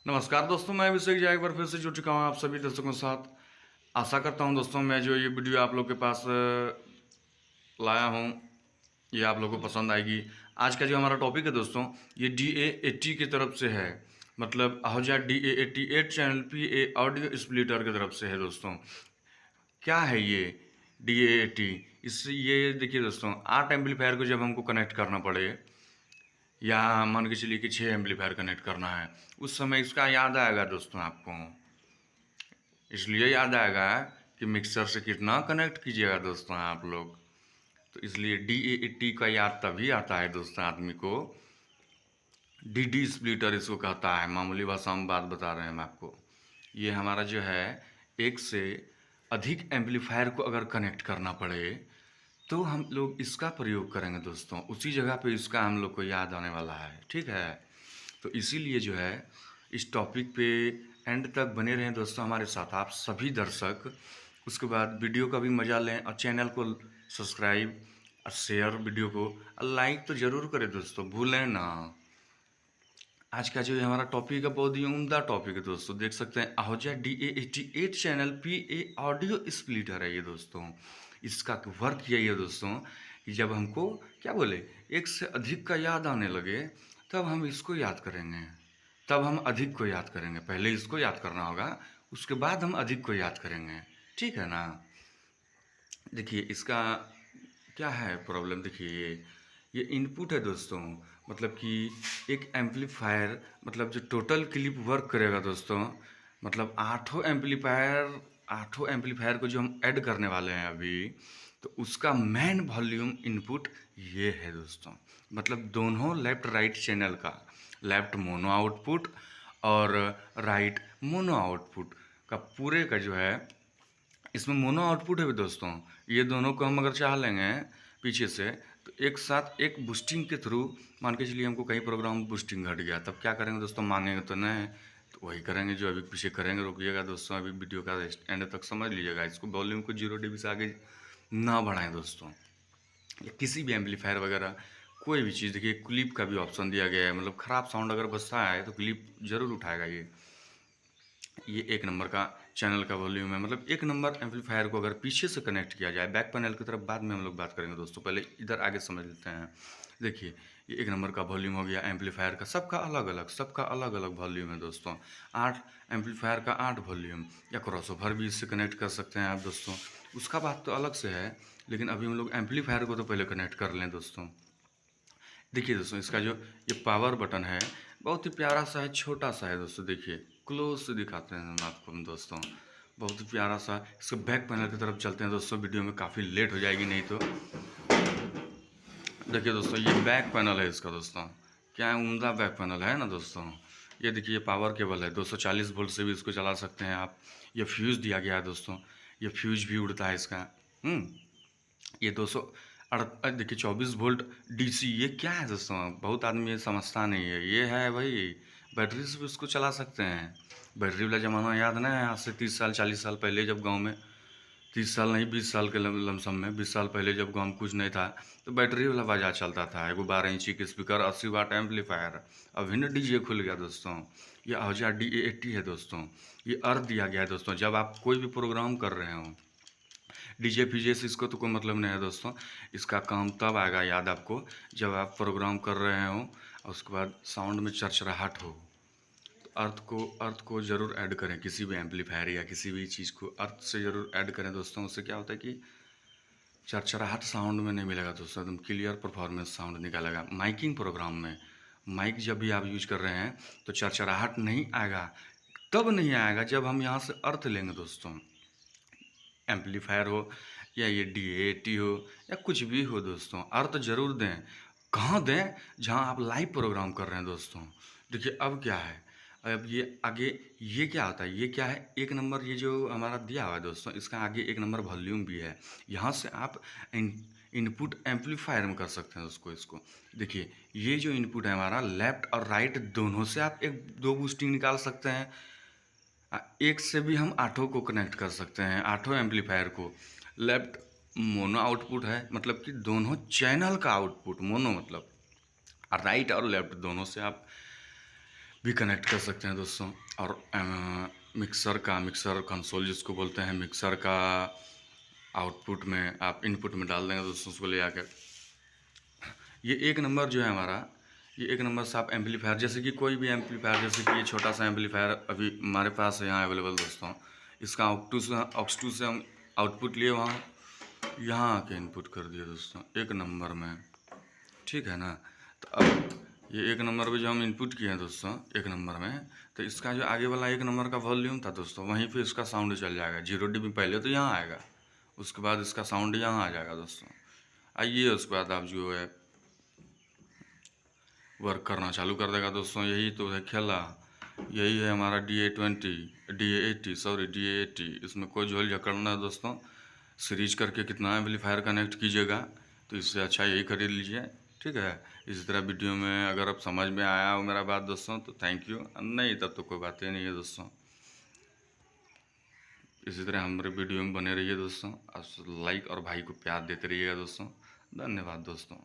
नमस्कार दोस्तों, मैं अभिषेक जय एक बार फिर से जुड़ चुका हूँ आप सभी दर्शकों के साथ। आशा करता हूँ दोस्तों मैं जो ये वीडियो आप लोग के पास लाया हूँ ये आप लोगों को पसंद आएगी। आज का जो हमारा टॉपिक है दोस्तों, ये DA80 की तरफ से है। मतलब Ahuja DA88 channel PA audio splitter की तरफ से है दोस्तों। क्या है ये DA80? इससे ये देखिए दोस्तों, 8 एम्पलीफायर को जब हमको कनेक्ट करना पड़े या मान के चलिए कि 6 एम्पलीफायर कनेक्ट करना है, उस समय इसका याद आएगा दोस्तों आपको। इसलिए याद आएगा कि मिक्सर से कितना कनेक्ट कीजिएगा दोस्तों आप लोग। तो इसलिए DA80 का याद तभी आता है दोस्तों आदमी को। DD स्प्लिटर इसको कहता है, मामूली भाषा में बात बता रहे हैं हम आपको। ये हमारा जो है, एक से अधिक एम्पलीफायर को अगर कनेक्ट करना पड़े तो हम लोग इसका प्रयोग करेंगे दोस्तों। उसी जगह पे इसका हम लोग को याद आने वाला है, ठीक है। तो इसीलिए जो है, इस टॉपिक पे एंड तक बने रहें दोस्तों हमारे साथ आप सभी दर्शक। उसके बाद वीडियो का भी मज़ा लें और चैनल को सब्सक्राइब और शेयर वीडियो को और लाइक तो ज़रूर करें दोस्तों, भूलें ना। आज का जो ये हमारा टॉपिक है, बहुत ही उम्दा टॉपिक है दोस्तों। देख सकते हैं Ahuja DA88 channel PA audio splitter है ये दोस्तों। इसका वर्क यही है दोस्तों कि जब हमको क्या बोले, एक से अधिक का याद आने लगे तब हम इसको याद करेंगे, तब हम अधिक को याद करेंगे। पहले इसको याद करना होगा, उसके बाद हम अधिक को याद करेंगे, ठीक है ना। देखिए इसका क्या है प्रॉब्लम, देखिए ये इनपुट है दोस्तों। मतलब कि एक एम्पलीफायर, मतलब जो टोटल क्लिप वर्क करेगा दोस्तों, मतलब आठों एम्पलीफायर को जो हम ऐड करने वाले हैं अभी, तो उसका मेन वॉल्यूम इनपुट ये है दोस्तों। मतलब दोनों लेफ्ट राइट चैनल का, लेफ्ट मोनो आउटपुट और राइट मोनो आउटपुट का पूरे का जो है, इसमें मोनो आउटपुट है भी दोस्तों। ये दोनों को हम अगर चाह लेंगे पीछे से, तो एक साथ एक बूस्टिंग के थ्रू, मान के चलिए हमको कहीं प्रोग्राम बूस्टिंग घट गया, तब क्या करेंगे दोस्तों, मांगेंगे तो नहीं, तो वही करेंगे जो अभी पीछे करेंगे। रुकिएगा दोस्तों, अभी वीडियो का एंड तक समझ लीजिएगा। इसको वॉल्यूम को 0 dB से आगे ना बढ़ाएं दोस्तों। या किसी भी एम्पलीफायर वगैरह कोई भी चीज़, देखिए क्लिप का भी ऑप्शन दिया गया है। मतलब ख़राब साउंड अगर बजता है तो क्लिप ज़रूर उठाएगा ये एक नंबर का चैनल का वॉल्यूम है। मतलब एक नंबर एम्पलीफायर को अगर पीछे से कनेक्ट किया जाए, बैक पैनल की तरफ बाद में हम लोग बात करेंगे दोस्तों, पहले इधर आगे समझ लेते हैं। देखिए ये एक नंबर का वॉल्यूम हो गया एम्पलीफायर का। सबका अलग अलग वॉल्यूम है दोस्तों। 8 एम्पलीफायर का 8 वॉल्यूम, या क्रॉसओवर भी इससे कनेक्ट कर सकते हैं आप दोस्तों, उसका बात तो अलग से है। लेकिन अभी हम लोग एम्पलीफायर को तो पहले कनेक्ट कर लें दोस्तों। देखिए दोस्तों, इसका जो ये पावर बटन है, बहुत ही प्यारा सा है, छोटा सा है दोस्तों। देखिए क्लोज से दिखाते हैं हम आपको दोस्तों, बहुत ही प्यारा सा। इसके बैक पैनल की तरफ चलते हैं दोस्तों, वीडियो में काफ़ी लेट हो जाएगी नहीं तो। देखिए दोस्तों, ये बैक पैनल है इसका दोस्तों। क्या उम्दा बैक पैनल है ना दोस्तों। ये देखिए ये पावर केबल है, 240 वोल्ट से भी इसको चला सकते हैं आप। ये फ्यूज़ दिया गया है दोस्तों, ये फ्यूज भी उड़ता है इसका। ये 200 देखिए 24 वोल्ट DC। ये क्या है दोस्तों, बहुत आदमी ये समझता नहीं है। ये है भाई, बैटरी से भी उसको चला सकते हैं। बैटरी वाला ज़माना याद नहीं है, आज से 30 साल 40 साल पहले, जब गांव में, 30 साल नहीं 20 साल के लमसम में, 20 साल पहले जब गांव में कुछ नहीं था, तो बैटरी वाला बाजार चलता था। एगो 12 इंची के स्पीकर, 80 वाट एम्पलीफायर। अभी ना DJ खुल गया दोस्तों। ये आहूजा DA80 है दोस्तों। ये अर्थ दिया गया है दोस्तों, जब आप कोई भी प्रोग्राम कर रहे हो, DJ फीजे से इसको तो कोई मतलब नहीं है दोस्तों। इसका काम तब आएगा याद आपको, जब आप प्रोग्राम कर रहे हो और उसके बाद साउंड में चरचराहट हो। तो अर्थ को ज़रूर ऐड करें, किसी भी एम्पलीफायर या किसी भी चीज़ को अर्थ से ज़रूर ऐड करें दोस्तों। उससे क्या होता है कि चरचराहट साउंड में नहीं मिलेगा दोस्तों, एकदम क्लियर परफॉर्मेंस साउंड निकालेगा। माइकिंग प्रोग्राम में माइक जब भी आप यूज कर रहे हैं तो चरचराहट नहीं आएगा, तब नहीं आएगा जब हम यहाँ से अर्थ लेंगे दोस्तों। एम्पलीफायर हो या ये DA80 हो या कुछ भी हो दोस्तों, अर्थ ज़रूर दें। कहाँ दें, जहाँ आप लाइव प्रोग्राम कर रहे हैं दोस्तों। देखिए अब क्या है, अब ये आगे ये क्या होता है, ये क्या है, एक नंबर ये जो हमारा दिया हुआ है दोस्तों, इसका आगे एक नंबर वॉल्यूम भी है। यहाँ से आप इनपुट एम्पलीफायर में कर सकते हैं उसको, इसको देखिए। ये जो इनपुट है हमारा, लेफ्ट और राइट दोनों से आप एक दो बूस्टिंग निकाल सकते हैं। एक से भी हम आठों को कनेक्ट कर सकते हैं, आठों एम्पलीफायर को। लेफ्ट मोनो आउटपुट है, मतलब कि दोनों चैनल का आउटपुट मोनो, मतलब राइट और लेफ्ट दोनों से आप भी कनेक्ट कर सकते हैं दोस्तों। और मिक्सर कंसोल जिसको बोलते हैं, मिक्सर का आउटपुट में आप इनपुट में डाल देंगे दोस्तों उसको ले आकर। ये एक नंबर जो है हमारा, ये एक नंबर से आप एम्पलीफायर, जैसे कि कोई भी एम्पलीफायर, जैसे कि ये छोटा सा एम्पलीफायर अभी हमारे पास है यहाँ अवेलेबल दोस्तों। इसका ऑक्स टू से हम आउटपुट लिए, वहाँ यहाँ आके इनपुट कर दिया दोस्तों एक नंबर में, ठीक है ना। तो अब ये एक नंबर पे जो हम इनपुट किए हैं दोस्तों एक नंबर में, तो इसका जो आगे वाला एक नंबर का वॉल्यूम था दोस्तों, वहीं पे इसका साउंड चल जाएगा। 0 dB पहले तो यहाँ आएगा, उसके बाद इसका साउंड यहाँ आ जाएगा दोस्तों। आइए उसके बाद आप जो है वर्क करना चालू कर देगा दोस्तों। यही तो है खेला, यही है हमारा DA80, इसमें कोई झोल झकड़ना है दोस्तों। सीरीज करके कितना एम्पलीफायर कनेक्ट कीजिएगा, तो इससे अच्छा यही खरीद लीजिए, ठीक है। इसी तरह वीडियो में अगर अब समझ में आया हो मेरा बात दोस्तों तो थैंक यू, नहीं तब तो कोई बात ही नहीं है दोस्तों। इसी तरह हमारे वीडियो में बने रहिए दोस्तों, और लाइक और भाई को प्यार देते रहिएगा दोस्तों। धन्यवाद दोस्तों।